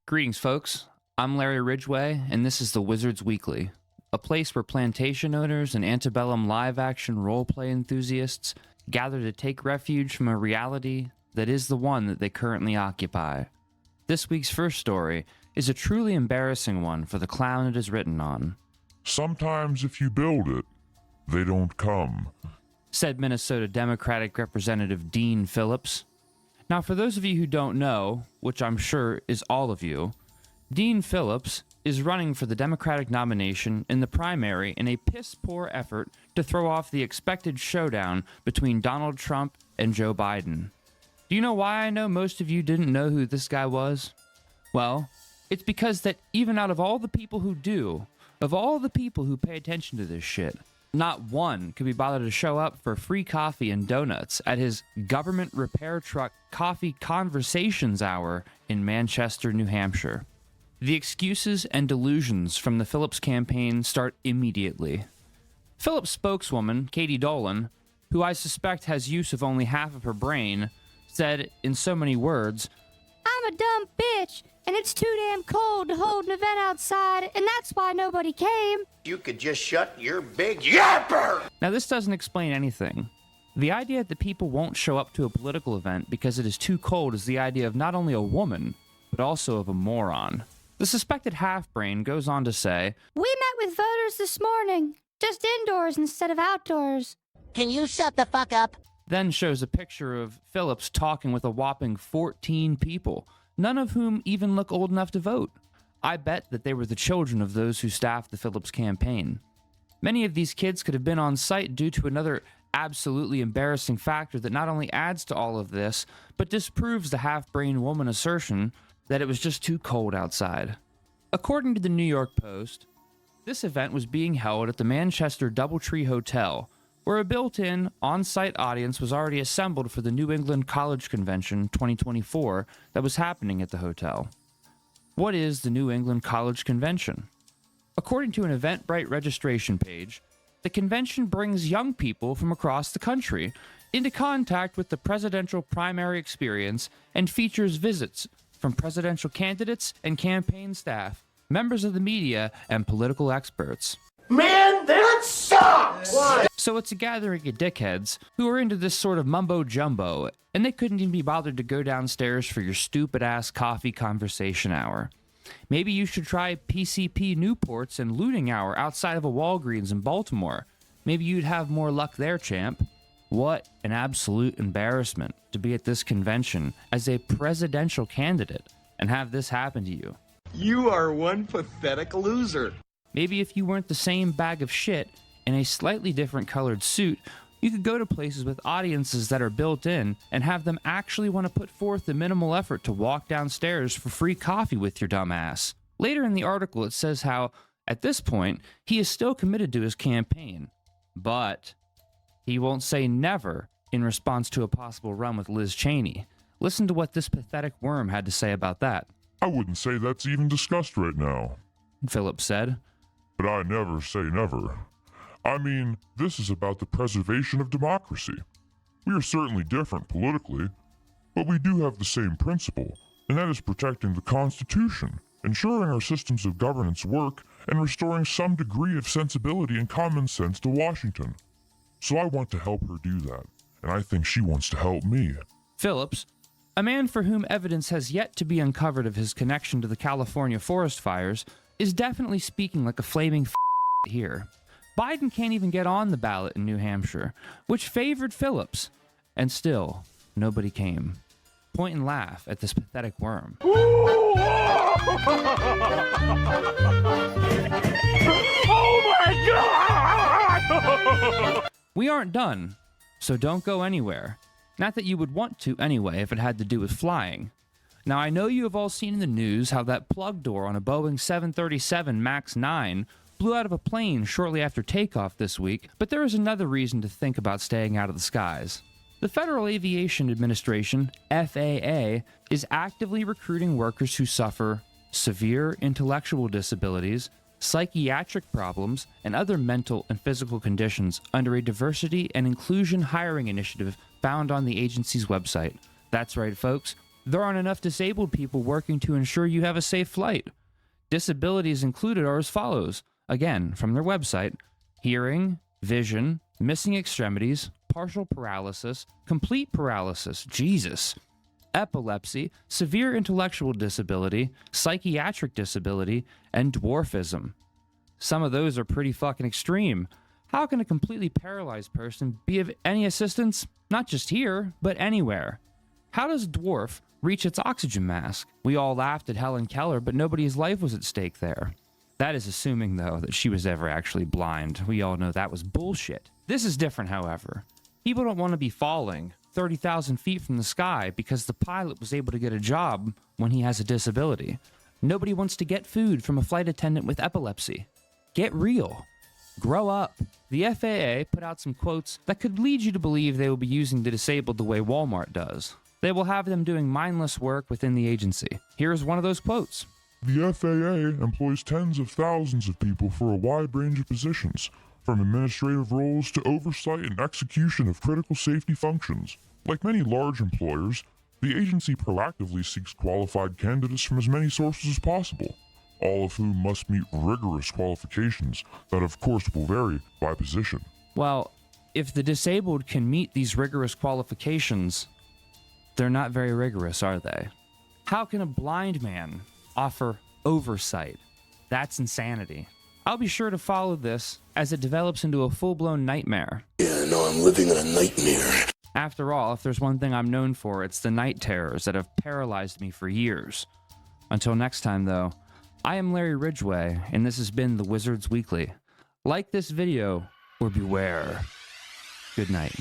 Greetings, folks. I'm Larry Ridgway, and this is the Wizards Weekly, a place where plantation owners and antebellum live-action role-play enthusiasts gather to take refuge from a reality that is the one that they currently occupy. This week's first story is a truly embarrassing one for the clown it is written on. Sometimes if you build it, they don't come, said Minnesota Democratic Representative Dean Phillips. Now, for those of you who don't know, which I'm sure is all of you, Dean Phillips is running for the Democratic nomination in the primary in a piss-poor effort to throw off the expected showdown between Donald Trump and Joe Biden. Do you know why I know most of you didn't know who this guy was? Well, it's because that even out of all the people who do, of all the people who pay attention to this shit, not one could be bothered to show up for free coffee and donuts at his government repair truck coffee conversations hour in Manchester, New Hampshire. The excuses and delusions from the Phillips campaign start immediately. Phillips' spokeswoman, Katie Dolan, who I suspect has use of only half of her brain, said in so many words, "I'm a dumb bitch, and it's too damn cold to hold an event outside, and that's why nobody came." You could just shut your big yapper! Now, this doesn't explain anything. The idea that people won't show up to a political event because it is too cold is the idea of not only a woman, but also of a moron. The suspected half-brain goes on to say, "We met with voters this morning, just indoors instead of outdoors." Can you shut the fuck up? Then shows a picture of Phillips talking with a whopping 14 people, none of whom even look old enough to vote. I bet that they were the children of those who staffed the Phillips campaign. Many of these kids could have been on site due to another absolutely embarrassing factor that not only adds to all of this, but disproves the half-brain woman assertion that it was just too cold outside. According to the New York Post, this event was being held at the Manchester Doubletree Hotel, where a built-in, on-site audience was already assembled for the New England College Convention 2024 that was happening at the hotel. What is the New England College Convention? According to an Eventbrite registration page, the convention brings young people from across the country into contact with the presidential primary experience and features visits from presidential candidates and campaign staff, members of the media, and political experts. Man, that sucks! Why? So it's a gathering of dickheads who are into this sort of mumbo-jumbo, and they couldn't even be bothered to go downstairs for your stupid-ass coffee conversation hour. Maybe you should try PCP Newports and looting hour outside of a Walgreens in Baltimore. Maybe you'd have more luck there, champ. What an absolute embarrassment to be at this convention as a presidential candidate and have this happen to you. You are one pathetic loser. Maybe if you weren't the same bag of shit in a slightly different colored suit, you could go to places with audiences that are built in and have them actually want to put forth the minimal effort to walk downstairs for free coffee with your dumb ass. Later in the article, it says how, at this point, he is still committed to his campaign, but he won't say never in response to a possible run with Liz Cheney. Listen to what this pathetic worm had to say about that. I wouldn't say that's even discussed right now. Phillips said. But I never say never. I mean, this is about the preservation of democracy. We are certainly different politically, but we do have the same principle, and that is protecting the Constitution, ensuring our systems of governance work, and restoring some degree of sensibility and common sense to Washington. So I want to help her do that, and I think she wants to help me. Phillips, a man for whom evidence has yet to be uncovered of his connection to the California forest fires, is definitely speaking like a flaming here. Biden can't even get on the ballot in New Hampshire, which favored Phillips, and still, nobody came. Point and laugh at this pathetic worm. Oh my God! We aren't done, so don't go anywhere. Not that you would want to anyway if it had to do with flying. Now, I know you have all seen in the news how that plug door on a Boeing 737 MAX 9 blew out of a plane shortly after takeoff this week, but there is another reason to think about staying out of the skies. The Federal Aviation Administration, FAA, is actively recruiting workers who suffer severe intellectual disabilities, psychiatric problems, and other mental and physical conditions under a diversity and inclusion hiring initiative found on the agency's website. That's right, folks. There aren't enough disabled people working to ensure you have a safe flight. Disabilities included are as follows. Again, from their website: hearing, vision, missing extremities, partial paralysis, complete paralysis, Jesus, epilepsy, severe intellectual disability, psychiatric disability, and dwarfism. Some of those are pretty fucking extreme. How can a completely paralyzed person be of any assistance? Not just here, but anywhere. How does dwarf reach its oxygen mask? We all laughed at Helen Keller, but nobody's life was at stake there. That is assuming, though, that she was ever actually blind. We all know that was bullshit. This is different, however. People don't want to be falling 30,000 feet from the sky because the pilot was able to get a job when he has a disability. Nobody wants to get food from a flight attendant with epilepsy. Get real. Grow up. The FAA put out some quotes that could lead you to believe they will be using the disabled the way Walmart does. They will have them doing mindless work within the agency. Here's one of those quotes. The FAA employs tens of thousands of people for a wide range of positions, from administrative roles to oversight and execution of critical safety functions. Like many large employers, the agency proactively seeks qualified candidates from as many sources as possible, all of whom must meet rigorous qualifications that of course will vary by position. Well, if the disabled can meet these rigorous qualifications, they're not very rigorous, are they? How can a blind man offer oversight? That's insanity. I'll be sure to follow this as it develops into a full-blown nightmare. Yeah, no, I'm living in a nightmare. After all, if there's one thing I'm known for, it's the night terrors that have paralyzed me for years. Until next time, though, I am Larry Ridgway, and this has been the Wizards Weekly. Like this video, or beware. Good night.